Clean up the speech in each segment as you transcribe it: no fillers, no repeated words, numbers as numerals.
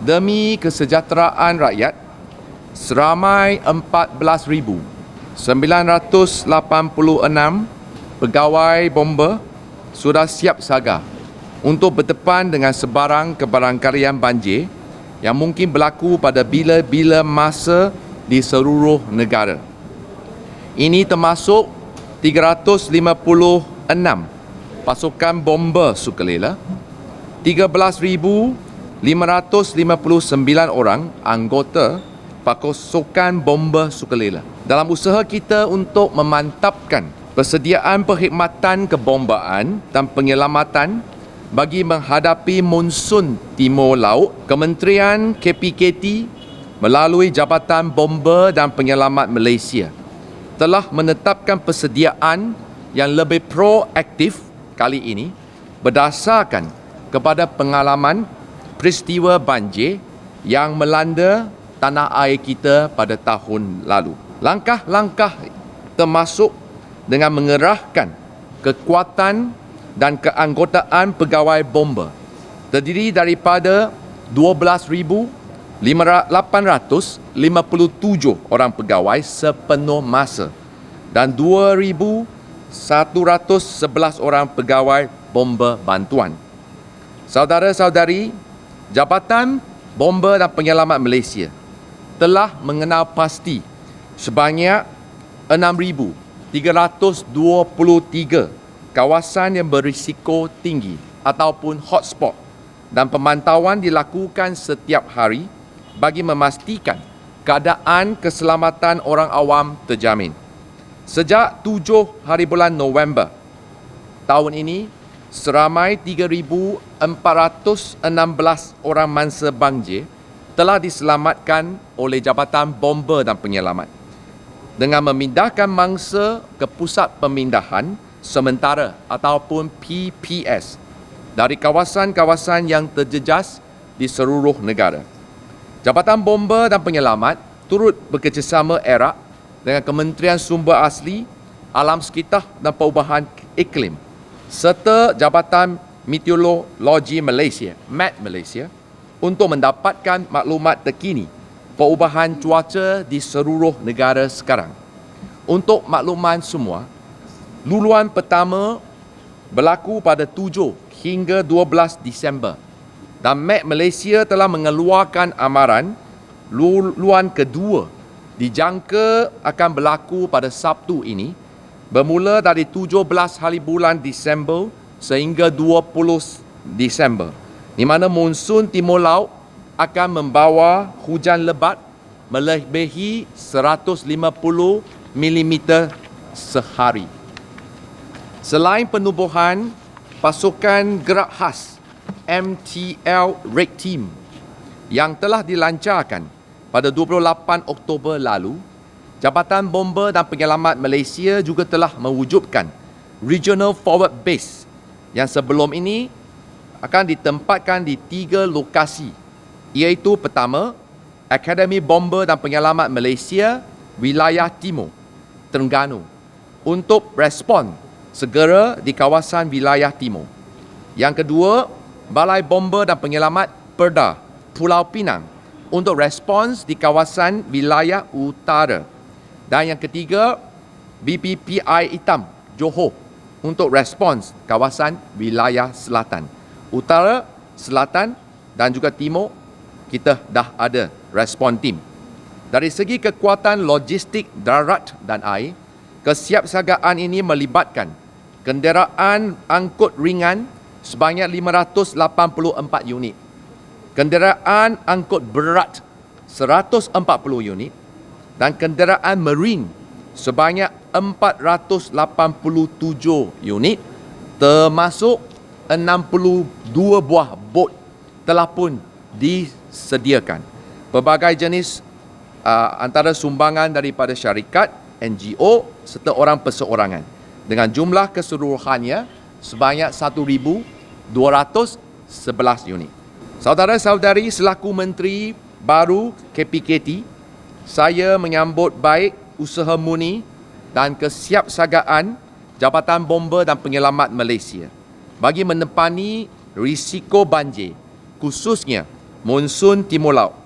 demi kesejahteraan rakyat seramai 14,986 pegawai bomba sudah siap saga untuk berdepan dengan sebarang kebarangkalian banjir yang mungkin berlaku pada bila-bila masa di seluruh negara. Ini termasuk 356 pasukan bomba sukarela, 13,559 orang anggota pasukan bomba sukarela. Dalam usaha kita untuk memantapkan persediaan perkhidmatan kebombaan dan penyelamatan bagi menghadapi monsun Timur Laut, Kementerian KPKT melalui Jabatan Bomba dan Penyelamat Malaysia telah menetapkan persediaan yang lebih proaktif kali ini berdasarkan kepada pengalaman peristiwa banjir yang melanda tanah air kita pada tahun lalu. Langkah-langkah termasuk dengan mengerahkan kekuatan dan keanggotaan pegawai bomba terdiri daripada 12,857 orang pegawai sepenuh masa dan 2,111 orang pegawai bomba bantuan. Saudara-saudari, Jabatan Bomba dan Penyelamat Malaysia telah mengenal pasti sebanyak 6,323 kawasan yang berisiko tinggi ataupun hotspot dan pemantauan dilakukan setiap hari bagi memastikan keadaan keselamatan orang awam terjamin. Sejak 7 hari bulan November tahun ini, seramai 3,416 orang mangsa banjir telah diselamatkan oleh Jabatan Bomba dan Penyelamat dengan memindahkan mangsa ke Pusat Pemindahan Sementara ataupun PPS dari kawasan-kawasan yang terjejas di seluruh negara. Jabatan Bomba dan Penyelamat turut bekerjasama erat dengan Kementerian Sumber Asli, Alam Sekitar dan Perubahan Iklim serta Jabatan Meteorologi Malaysia, MAT Malaysia, untuk mendapatkan maklumat terkini perubahan cuaca di seluruh negara sekarang. Untuk makluman semua, luluan pertama berlaku pada 7 hingga 12 Disember dan MAT Malaysia telah mengeluarkan amaran luluan kedua dijangka akan berlaku pada Sabtu ini bermula dari 17 hari bulan Disember sehingga 20 Disember, di mana monsun Timur Laut akan membawa hujan lebat melebihi 150 mm sehari. Selain penubuhan pasukan gerak khas MTL Red Team yang telah dilancarkan pada 28 Oktober lalu, Jabatan Bomba dan Penyelamat Malaysia juga telah mewujudkan Regional Forward Base yang sebelum ini akan ditempatkan di 3 lokasi, iaitu pertama, Akademi Bomba dan Penyelamat Malaysia Wilayah Timur, Terengganu, untuk respon segera di kawasan wilayah timur. Yang kedua, Balai Bomba dan Penyelamat Perda, Pulau Pinang, untuk respons di kawasan wilayah utara. Dan yang ketiga, BPPI Hitam, Johor, untuk respons kawasan wilayah selatan. Utara, selatan dan juga timur, kita dah ada respon tim. Dari segi kekuatan logistik darat dan air, kesiapsiagaan ini melibatkan kenderaan angkut ringan sebanyak 584 unit, kenderaan angkut berat 140 unit dan kenderaan marine sebanyak 487 unit, termasuk 62 buah bot telah pun disediakan. Pelbagai jenis antara sumbangan daripada syarikat, NGO serta orang perseorangan dengan jumlah keseluruhannya sebanyak 1,211 unit. Saudara-saudari, selaku Menteri Baru KPKT, saya menyambut baik usaha murni dan kesiapsiagaan Jabatan Bomba dan Penyelamat Malaysia bagi menepani risiko banjir, khususnya monsun timur laut.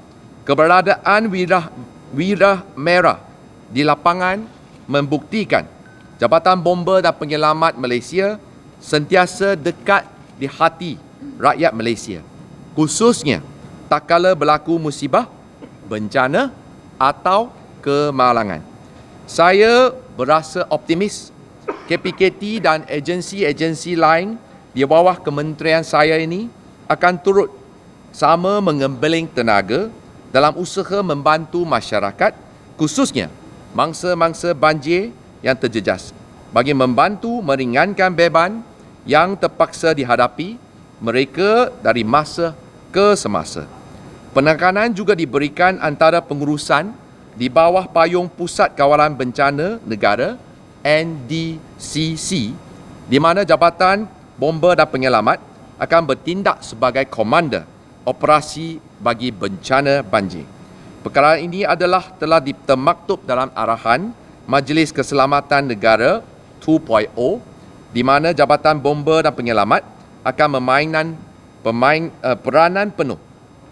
Keberadaan wirah merah di lapangan membuktikan Jabatan Bomber dan Penyelamat Malaysia sentiasa dekat di hati rakyat Malaysia, khususnya tak kala berlaku musibah, bencana atau kemalangan. Saya berasa optimis KPKT dan agensi-agensi lain di bawah kementerian saya ini akan turut sama mengembeling tenaga dalam usaha membantu masyarakat, khususnya mangsa-mangsa banjir yang terjejas, bagi membantu meringankan beban yang terpaksa dihadapi mereka dari masa ke semasa. Penekanan juga diberikan antara pengurusan di bawah payung Pusat Kawalan Bencana Negara NDCC, di mana Jabatan Bomber dan Penyelamat akan bertindak sebagai komander operasi bagi bencana banjir. Perkara ini telah termaktub dalam arahan Majlis Keselamatan Negara 2.0, di mana Jabatan Bomber dan Penyelamat akan peranan penuh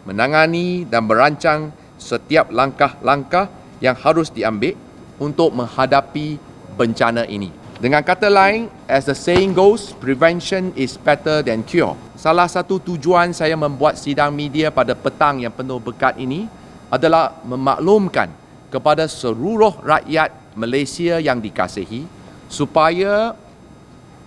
menangani dan merancang setiap langkah-langkah yang harus diambil untuk menghadapi bencana ini. Dengan kata lain, as the saying goes, prevention is better than cure. Salah satu tujuan saya membuat sidang media pada petang yang penuh berkat ini adalah memaklumkan kepada seluruh rakyat Malaysia yang dikasihi supaya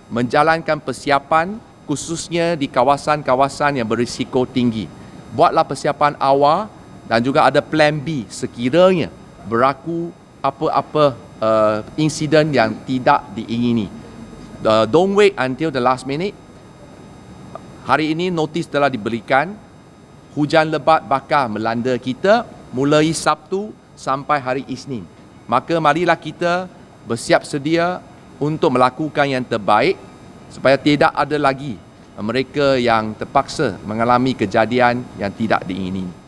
menjalankan persiapan khususnya di kawasan-kawasan yang berisiko tinggi. Buatlah persiapan awal dan juga ada plan B sekiranya berlaku apa-apa insiden yang tidak diingini. Don't wait until the last minute. Hari ini notis telah diberikan, hujan lebat bakal melanda kita mulai Sabtu sampai hari Isnin. Maka marilah kita bersiap sedia untuk melakukan yang terbaik supaya tidak ada lagi mereka yang terpaksa mengalami kejadian yang tidak diingini.